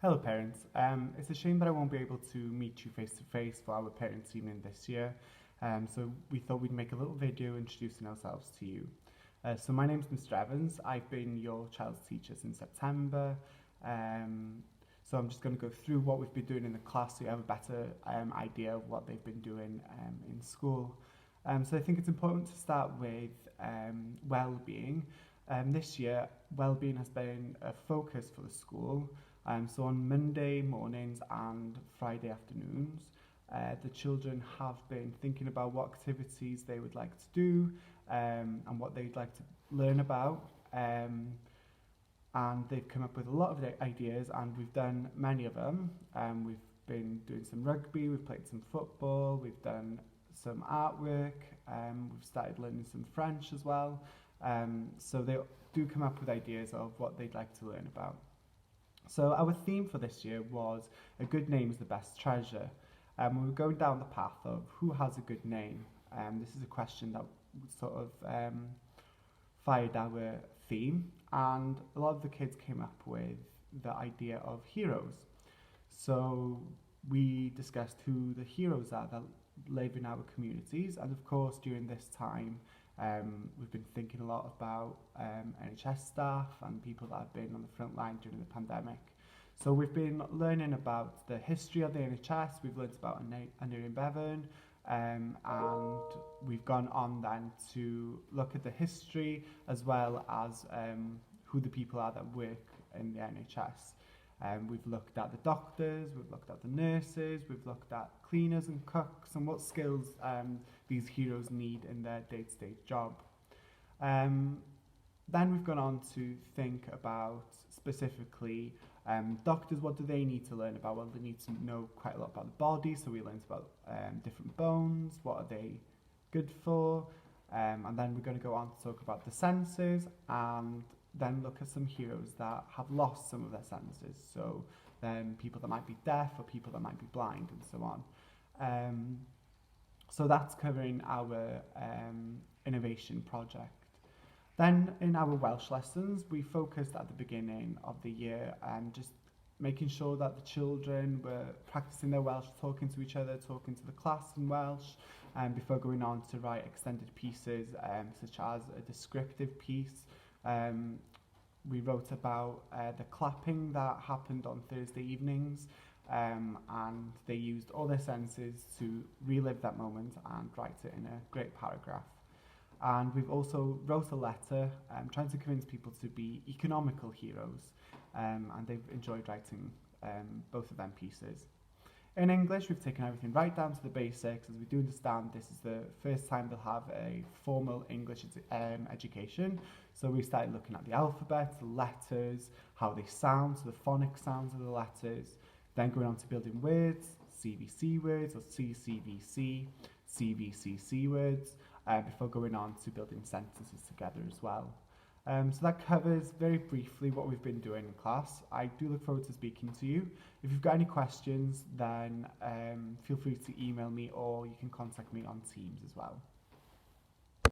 Hello parents, it's a shame that I won't be able to meet you face to face for our parents evening this year, so we thought we'd make a little video introducing ourselves to you. So my name's Mr. Evans, I've been your child's teacher since September, so I'm just going to go through what we've been doing in the class so you have a better idea of what they've been doing in school. So I think it's important to start with well-being. This year, well-being has been a focus for the school. So on Monday mornings and Friday afternoons, the children have been thinking about what activities they would like to do and what they'd like to learn about. And they've come up with a lot of ideas, and we've done many of them. We've been doing some rugby, we've played some football, we've done some artwork, we've started learning some French as well. So they do come up with ideas of what they'd like to learn about. So our theme for this year was a good name is the best treasure. We were going down the path of who has a good name. This is a question that sort of fired our theme, and a lot of the kids came up with the idea of heroes. So we discussed who the heroes are that live in our communities, and of course during this time we've been thinking a lot about NHS staff and people that have been on the front line during the pandemic. So we've been learning about the history of the NHS, we've learned about Aneurin Bevan, and we've gone on then to look at the history as well as who the people are that work in the NHS. We've looked at the doctors, we've looked at the nurses, we've looked at cleaners and cooks and what skills these heroes need in their day-to-day job. Then we've gone on to think about specifically doctors, what do they need to learn about? Well, they need to know quite a lot about the body, so we learned about different bones, what are they good for, and then we're going to go on to talk about the senses and then look at some heroes that have lost some of their senses, so people that might be deaf or people that might be blind and so on. So that's covering our innovation project. Then in our Welsh lessons, we focused at the beginning of the year and just making sure that the children were practicing their Welsh, talking to each other, talking to the class in Welsh, before going on to write extended pieces such as a descriptive piece. We wrote about the clapping that happened on Thursday evenings, and they used all their senses to relive that moment and write it in a great paragraph. And we've also wrote a letter trying to convince people to be economical heroes, and they've enjoyed writing both of them pieces. In English, we've taken everything right down to the basics, as we do understand this is the first time they'll have a formal English education. So we started looking at the alphabet, the letters, how they sound, so the phonic sounds of the letters, then going on to building words, CVC words or CCVC, CVCC words, before going on to building sentences together as well. So that covers very briefly what we've been doing in class. I do look forward to speaking to you. If you've got any questions, then feel free to email me or you can contact me on Teams as well.